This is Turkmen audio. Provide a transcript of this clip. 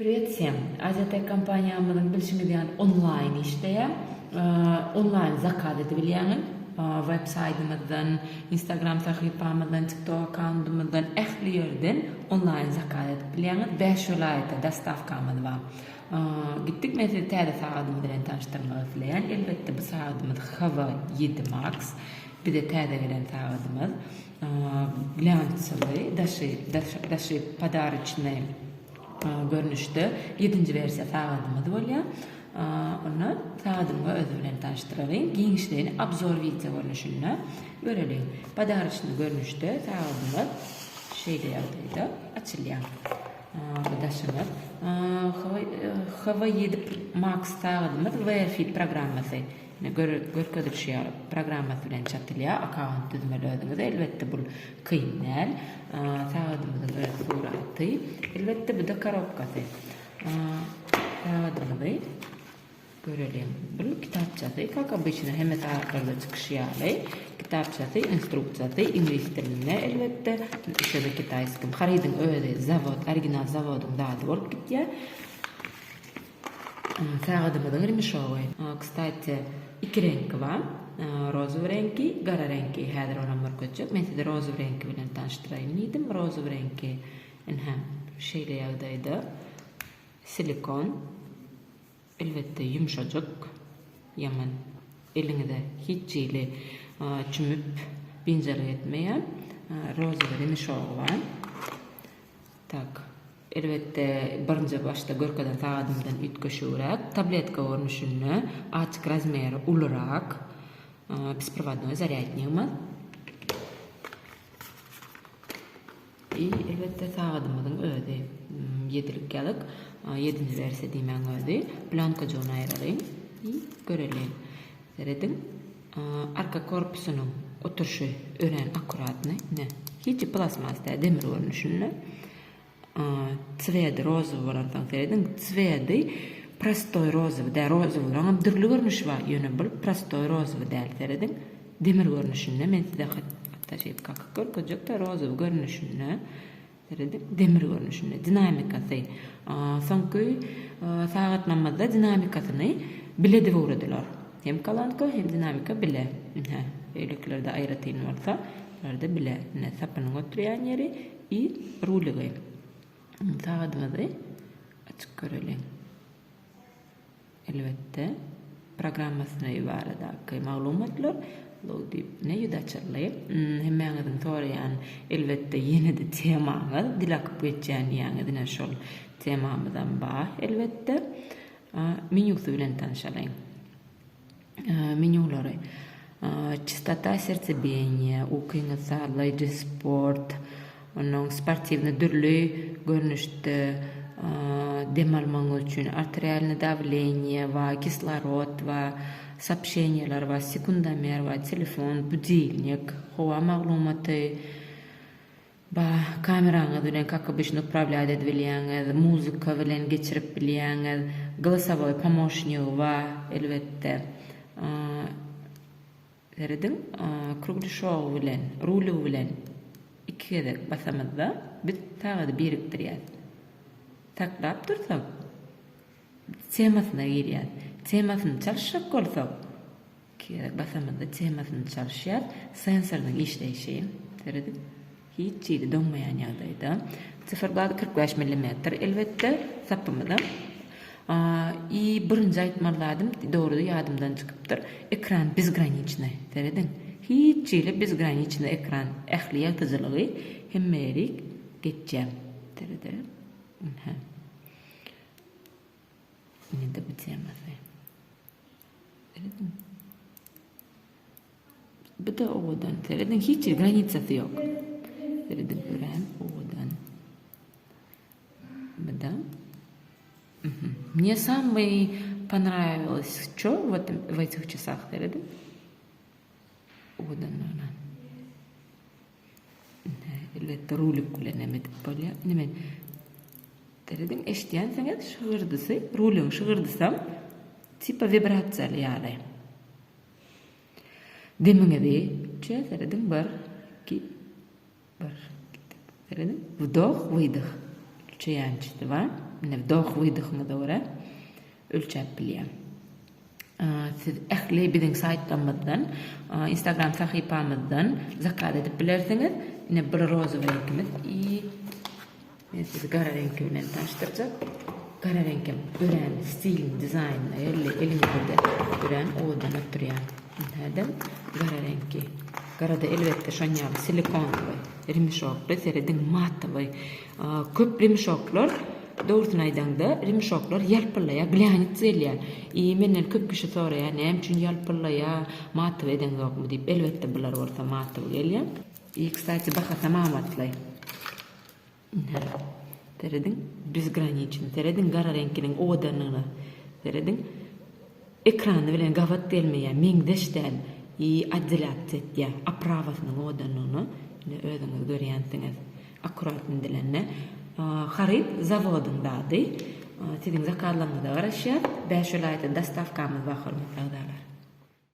Привет всем! Азия компаниямыздын билишиңизден онлайн иштейм. Онлайн заказ edebilýäňiz. Web saytymyzdan, Instagram sahifamyzdan, TikTok akkauntymyzdan ähli ýerden onlayn zakaz edebilýäňiz. 5 vilayetde dastavkamyz bar. Gittik men sizi täze sagatymyz bilen tanıştyrmak isleýän. Elbetde bu sagatymyz Hava 7 Max. Bir de täze gelen sagatymyz. Glянцевый, daşy padarычный görnüşde 7-nji versiýa sagatymyz bolýar. Onu sagatymga özü bilen tanıştyraryn. Giňişlerini obzor video görnüşinde görelim. Padarычный görnüşde sagatymyz şeýle ýagdaýda açylýar. Bu daşymyz Hava 7 Max sagatymyz Wi-Fi programmasy. Görkezişýär programmasy bilen çatylýar. Akkaunt düzmelödüňiz elbetde bu kynal. Sagatymyzyň suraty, elbetde bu da korobkasy. Sagatymyzy görelim. Bu kitapçasy, как обычно, hemme sagatlarda çykyşýarly. Kitapçasy, instruksiýasy ingliz dilinde elbetde, şeýle kitaýskym. Harydyň özi zavod, original zawodyň dady bolup gitýär. Sagatymyzyň ремешовый. Кстати, iki rengi var. Rozov rengi, gara rengi. Häzir olam görkezjek. Men sizi rozov rengi bilen tanıştyrayyn diýdim. Rozov rengi hem şeýle ýagdaýda silikon, elbetde yumşajyk, ýaman eliňizde hiç jeli çümüp binjary etmeýän rozov ремешовый var. Tak. Elbette birinci başta görkeden sagatymdan ütköşürek, tabletka görnüşünde açyk razmeri ulurak, беспроводной заряднигimiz. Elbette sagatymyzyň özi 7lik gelip, 7-nji versiýa diýmän özi, planka joň aýralyn. Görelim. Seredin arka korpusynyň oturşy ören akkuratny, hiç plasmasda demir görnüşünde. Цвет розовый bolandan seredin. Цвети простой розовый, da rozовый rang dürli görnüş var. Ýöne bu простой rozовый däl seredin. Demir görnüşünde men size hatta şey görkezjek da rozовый görnüşünde seredin. Demir görnüşünde dinamikasy. Soňky sagatnamada dinamikasyny biledi wurdylar. Hem kalanka hem dinamika bile. Öýleklerde aýratyn bolsa, larda bile. Sapynyň oturýan ýeri rulygy. Sagatymyzy açyk görelim. Elbette programmasyna ýaradaki maglumatlar loadip ne ýudaçyly. Hemmeňiziň soraýan elbette ýene-de temaňyz dilak geçýän ýaňyzyna şol temamyzdan bar. Elbette menüsy bilen tanışalyň. Menülary частота сердцебиения, укйňyz sağlayıcı sport, onun sportivny dürli görnüşde dem almaň üçin arterialny давление va kislorod va сообщениялар va sekundомер va telefon, budilnik, howa maglumaty va kameraňyz bilen как обычно управлять edebilýäňiz, muzika bilen geçirip bilýäňiz, голосовой помощник va elbette seredin kruglyshow bilen, ruly bilen iki kere basamazda biz tagada biriktirýär. Taklap dursak, temasyna girýär. Temasyny çalşak bolsak, kere basamazda temasyny çalşýar, sensornyň işleýişi, seredin, hiç ýeri dönmeýän ýagdaýda 0,45 mm elbette sapymyda. Birinci aýtmalarym dogry ýadymdan çykypdyr. Ekran безграничный, seredin. Hiç ýeli безграничный ekran ähli ýagdaýlygy hemmelik geçýär. Seredin. Indi bu temasy. Seredin. Bu da owadan, seredin, hiç granitsasy ýok. Seredin, gören owadan. Bu da Мне самый понравилось, что в этих часах, seredin. Odan ona. Elbette rulik kullanamet bolýar. Nimen? Seredin eşdiýän saňat şygırdysy, rulyň şygırdysam tipa vibratsiýaly ýaly. Demiňizi, seredin 1 2 1 seredin. Вдох, выдох. Чаянчество, ne doq wydygyny da göre ölçäp bilýär. Siz ähli biziň saýtlamyzdan, Instagram sahypamyzdan zakaz edip bilersiňiz. Ne bir rozowy ekimiz men sizi gara reňki bilen taşdyrjak. Gara reňkim ören stil, dizayn, elimizde ören odan ötürýär. Nädem gara reňki. Garada elbetde şonýaly silikon we rimşokly seredin mat we köp rimşoklar doğrudan aýdanda rimşoklar ýalpylaýa, glänit zelýär. Menden köp kişi soraýar, näme üçin ýalpylaýa, mat eden ýokmy diýip. Elbetde bular bolsa mat gelýär. Kstати, baha tamamatly. Teredin безграничный. Teredin gara reňkiniň odanyny. Teredin ekrany bilen gawat gelmeýär, meňdeşden adzylatsiýa etýär. Aprawasynyň odanyny özüňiz görýänsiňiz. Akurat indilenne. Harit zavodyndady. Siziň zakazlaryňyza garaşýar. Beş ýyl aýda dastavkamyz bahar mutlaýdalar.